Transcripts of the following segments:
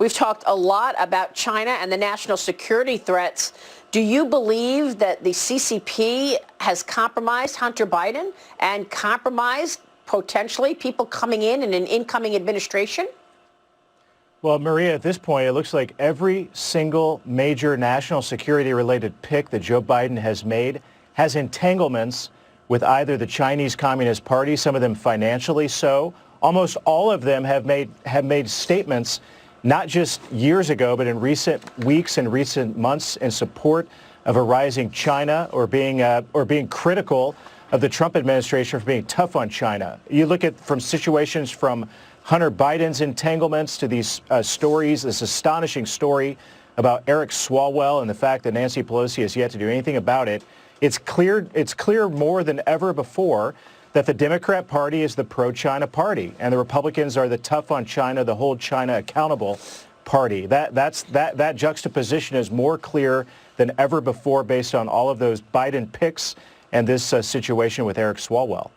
We've talked a lot about China and the national security threats. Do you believe that the CCP has compromised Hunter Biden and compromised potentially people coming in an incoming administration? Well, Maria, at this point, it looks like every single major national security-related pick that Joe Biden has made has entanglements with either the Chinese Communist Party, some of them financially so. Almost all of them have made statements, not just years ago, but in recent weeks and recent months, in support of a rising China or being critical of the Trump administration for being tough on China. You look at from situations from Hunter Biden's entanglements to these stories, this astonishing story about Eric Swalwell and the fact that Nancy Pelosi has yet to do anything about it. It's clear more than ever before that the Democrat Party is the pro-China party and the Republicans are the tough on China, the hold China accountable party. That juxtaposition is more clear than ever before based on all of those Biden picks and this situation with Eric Swalwell.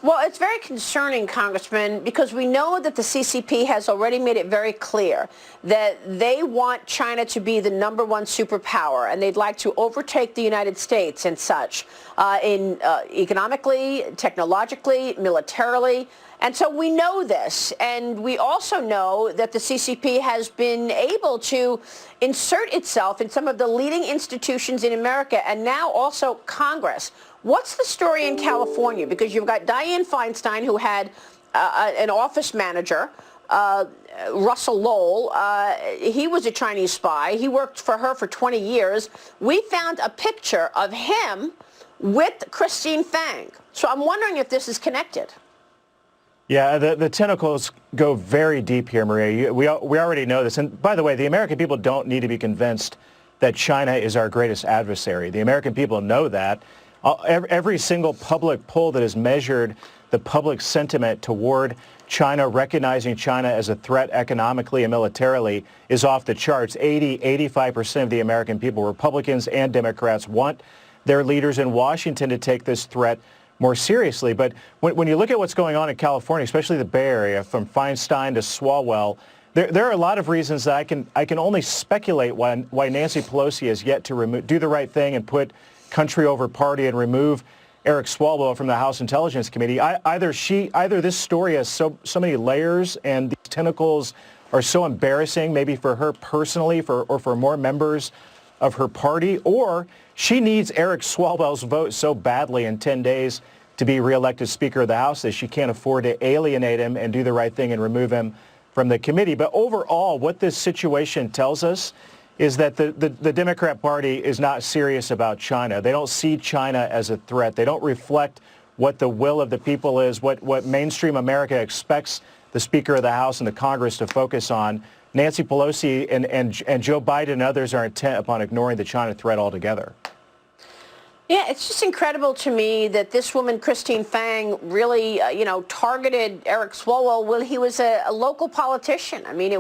Well, it's very concerning, Congressman, because we know that the CCP has already made it very clear that they want China to be the number one superpower, and they'd like to overtake the United States and such, economically, technologically, militarily. And so we know this, and we also know that the CCP has been able to insert itself in some of the leading institutions in America, and now also Congress. What's the story in California? Because you've got Dianne Feinstein, who had an office manager, Russell Lowell. He was a Chinese spy. He worked for her for 20 years. We found a picture of him with Christine Fang. So I'm wondering if this is connected. Yeah, the tentacles go very deep here, Maria. We already know this. And by the way, the American people don't need to be convinced that China is our greatest adversary. The American people know that. Every single public poll that has measured the public sentiment toward China, recognizing China as a threat economically and militarily, is off the charts. 85% of the American people, Republicans and Democrats, want their leaders in Washington to take this threat more seriously. But when you look at what's going on in California, especially the Bay Area, from Feinstein to Swalwell, there are a lot of reasons that I can only speculate why Nancy Pelosi has yet to do the right thing and put country over party and remove Eric Swalwell from the House Intelligence Committee. Either this story has so many layers and these tentacles are so embarrassing, maybe for her personally, or for more members of her party, or she needs Eric Swalwell's vote so badly in 10 days to be reelected Speaker of the House that she can't afford to alienate him and do the right thing and remove him from the committee. But overall, what this situation tells us is that the Democrat Party is not serious about China. They don't see China as a threat. They don't reflect what the will of the people is, what mainstream America expects the Speaker of the House and the Congress to focus on. Nancy Pelosi and Joe Biden and others are intent upon ignoring the China threat altogether. Yeah, it's just incredible to me that this woman, Christine Fang, really, targeted Eric Swalwell when he was a local politician. I mean,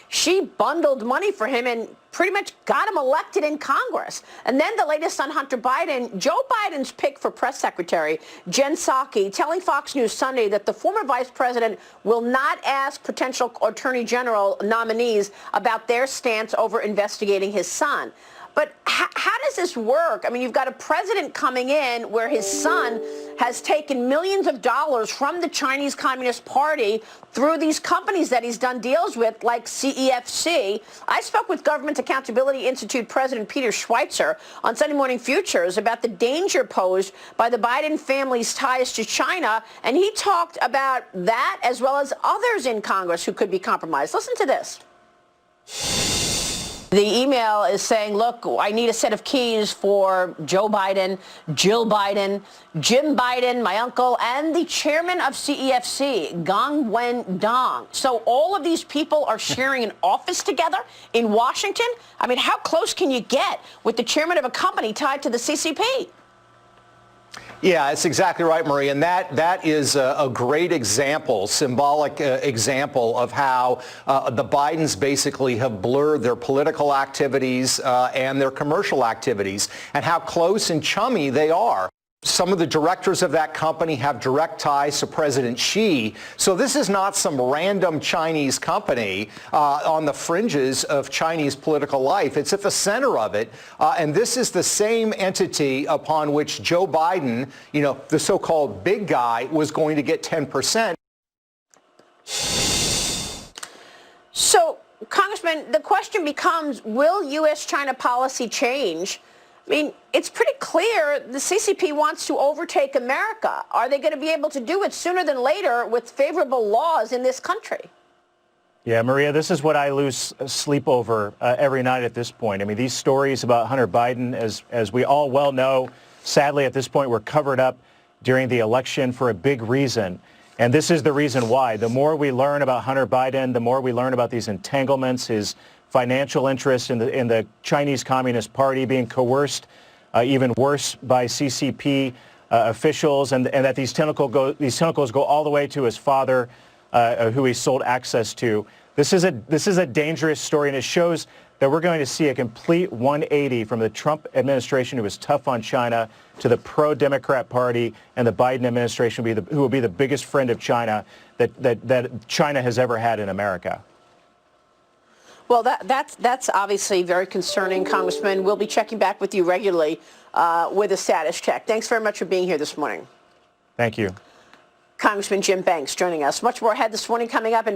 she bundled money for him and pretty much got him elected in Congress. And then the latest on Hunter Biden, Joe Biden's pick for press secretary, Jen Psaki, telling Fox News Sunday that the former vice president will not ask potential attorney general nominees about their stance over investigating his son. But how does this work? I mean, you've got a president coming in where his son has taken millions of dollars from the Chinese Communist Party through these companies that he's done deals with, like CEFC. I spoke with Government Accountability Institute President Peter Schweitzer on Sunday Morning Futures about the danger posed by the Biden family's ties to China, and he talked about that as well as others in Congress who could be compromised. Listen to this. The email is saying, look, I need a set of keys for Joe Biden, Jill Biden, Jim Biden, my uncle, and the chairman of CEFC, Gang Wen-dong. So all of these people are sharing an office together in Washington? I mean, how close can you get with the chairman of a company tied to the CCP? Yeah, it's exactly right, Marie. And that is a great example, symbolic example of how the Bidens basically have blurred their political activities and their commercial activities and how close and chummy they are. Some of the directors of that company have direct ties to President Xi. So this is not some random Chinese company on the fringes of Chinese political life. It's at the center of it. And this is the same entity upon which Joe Biden, you know, the so-called big guy, was going to get 10%. So, Congressman, the question becomes, will U.S.-China policy change? I mean, it's pretty clear the CCP wants to overtake America. Are they going to be able to do it sooner than later with favorable laws in this country? Yeah, Maria, this is what I lose sleep over every night at this point. I mean, these stories about Hunter Biden, as we all well know, sadly at this point were covered up during the election for a big reason. And this is the reason why. The more we learn about Hunter Biden, the more we learn about these entanglements, his financial interest in the Chinese Communist Party being coerced, even worse by CCP officials, and that these tentacles go all the way to his father, who he sold access to. This is a dangerous story, and it shows that we're going to see a complete 180 from the Trump administration, who was tough on China, to the pro-Democrat Party and the Biden administration, who will be the biggest friend of China that China has ever had in America. Well, that's obviously very concerning, Congressman. We'll be checking back with you regularly with a status check. Thanks very much for being here this morning. Thank you. Congressman Jim Banks joining us. Much more ahead this morning coming up.